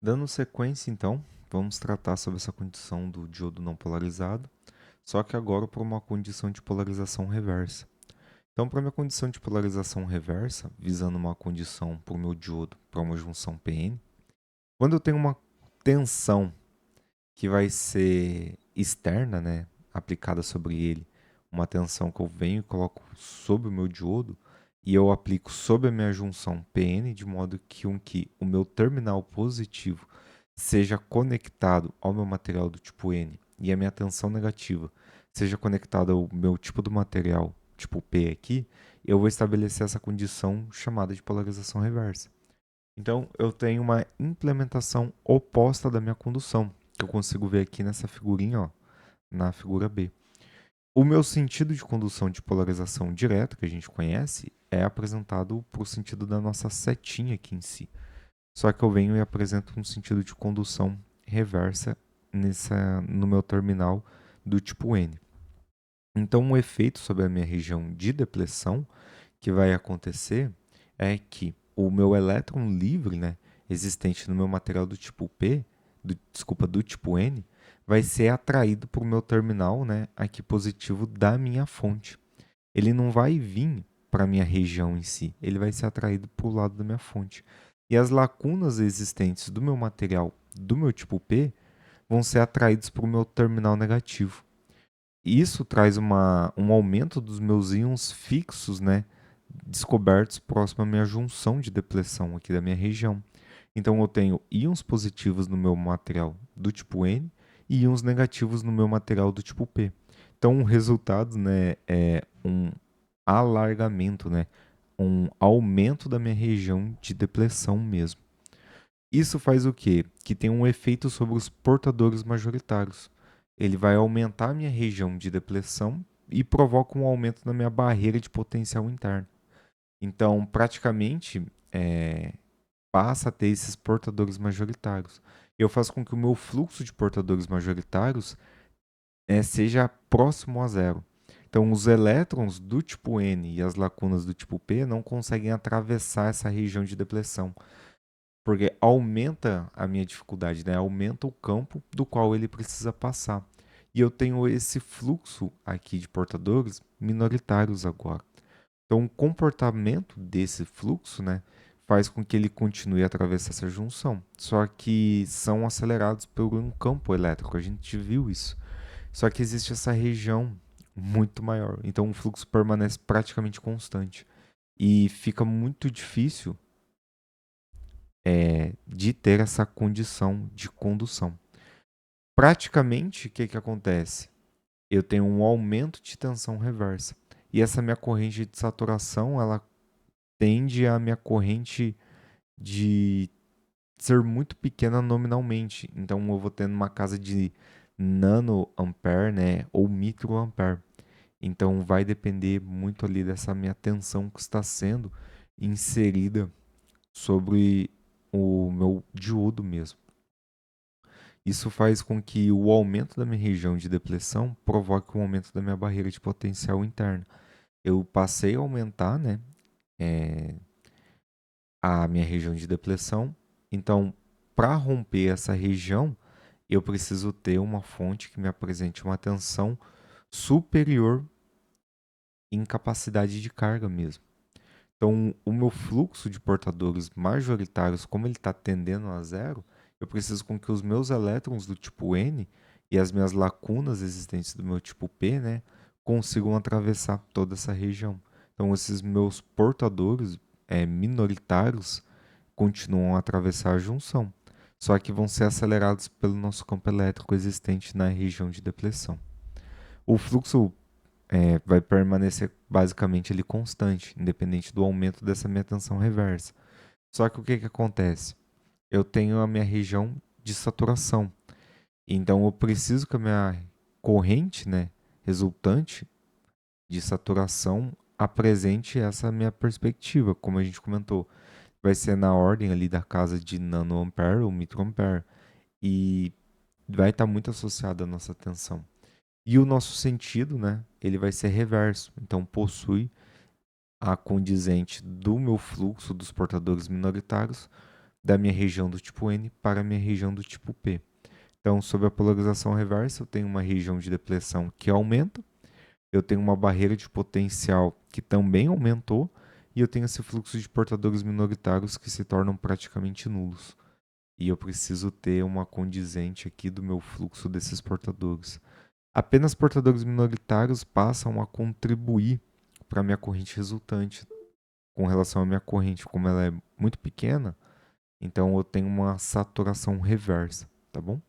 Dando sequência, então, vamos tratar sobre essa condição do diodo não polarizado, só que agora para uma condição de polarização reversa. Então, para minha condição de polarização reversa, visando uma condição para o meu diodo para uma junção PN, quando eu tenho uma tensão que vai ser externa, né, aplicada sobre ele, uma tensão que eu venho e coloco sobre o meu diodo, e eu aplico sobre a minha junção PN, de modo que o meu terminal positivo seja conectado ao meu material do tipo N e a minha tensão negativa seja conectada ao meu tipo do material, tipo P aqui, eu vou estabelecer essa condição chamada de polarização reversa. Então, eu tenho uma implementação oposta da minha condução, que eu consigo ver aqui nessa figurinha, ó, na figura B. O meu sentido de condução de polarização direta, que a gente conhece, é apresentado para o sentido da nossa setinha aqui em si. Só que eu venho e apresento um sentido de condução reversa no meu terminal do tipo N. Então, um efeito sobre a minha região de depressão que vai acontecer é que o meu elétron livre, né, existente no meu material do tipo P, do tipo N, vai ser atraído para o meu terminal, né, aqui positivo da minha fonte. Ele não vai vir para a minha região em si, ele vai ser atraído para o lado da minha fonte. E as lacunas existentes do meu material do meu tipo P vão ser atraídos para o meu terminal negativo. Isso traz um aumento dos meus íons fixos, né, descobertos próximo à minha junção de depressão aqui da minha região. Então eu tenho íons positivos no meu material do tipo N e íons negativos no meu material do tipo P. Então o resultado, né, é um alargamento, né, um aumento da minha região de depressão mesmo. Isso faz o quê? Que tem um efeito sobre os portadores majoritários. Ele vai aumentar a minha região de depressão e provoca um aumento na minha barreira de potencial interno. Então, praticamente, passa a ter esses portadores majoritários. Eu faço com que o meu fluxo de portadores majoritários seja próximo a zero. Então, os elétrons do tipo N e as lacunas do tipo P não conseguem atravessar essa região de depressão, porque aumenta a minha dificuldade, né? Aumenta o campo do qual ele precisa passar. E eu tenho esse fluxo aqui de portadores minoritários agora. Então, o comportamento desse fluxo, né, faz com que ele continue a atravessar essa junção. Só que são acelerados por um campo elétrico. A gente viu isso. Só que existe essa região muito maior. Então, o fluxo permanece praticamente constante. E fica muito difícil de ter essa condição de condução. Praticamente, o que acontece? Eu tenho um aumento de tensão reversa. E essa minha corrente de saturação, ela tende a minha corrente de ser muito pequena nominalmente. Então eu vou tendo uma casa de nanoampere, né, ou microampere. Então vai depender muito ali dessa minha tensão que está sendo inserida sobre o meu diodo mesmo. Isso faz com que o aumento da minha região de depressão provoque um aumento da minha barreira de potencial interna. Eu passei a aumentar, né, é, a minha região de depressão. Então, para romper essa região, eu preciso ter uma fonte que me apresente uma tensão superior em capacidade de carga mesmo. Então, o meu fluxo de portadores majoritários, como ele está tendendo a zero, eu preciso com que os meus elétrons do tipo N e as minhas lacunas existentes do meu tipo P, né, consigam atravessar toda essa região. Então, esses meus portadores minoritários continuam a atravessar a junção, só que vão ser acelerados pelo nosso campo elétrico existente na região de depressão. O fluxo vai permanecer basicamente ele constante, independente do aumento dessa minha tensão reversa. Só que o que acontece? Eu tenho a minha região de saturação, então eu preciso que a minha corrente, né, resultante de saturação apresente essa minha perspectiva, como a gente comentou. Vai ser na ordem ali da casa de nanoampere ou microampere e vai estar muito associado à nossa tensão. E o nosso sentido, né, ele vai ser reverso. Então possui a condizente do meu fluxo dos portadores minoritários da minha região do tipo N para a minha região do tipo P. Então, sob a polarização reversa, eu tenho uma região de depressão que aumenta, eu tenho uma barreira de potencial que também aumentou, e eu tenho esse fluxo de portadores minoritários que se tornam praticamente nulos. E eu preciso ter uma condizente aqui do meu fluxo desses portadores. Apenas portadores minoritários passam a contribuir para a minha corrente resultante. Com relação à minha corrente, como ela é muito pequena, então eu tenho uma saturação reversa, tá bom?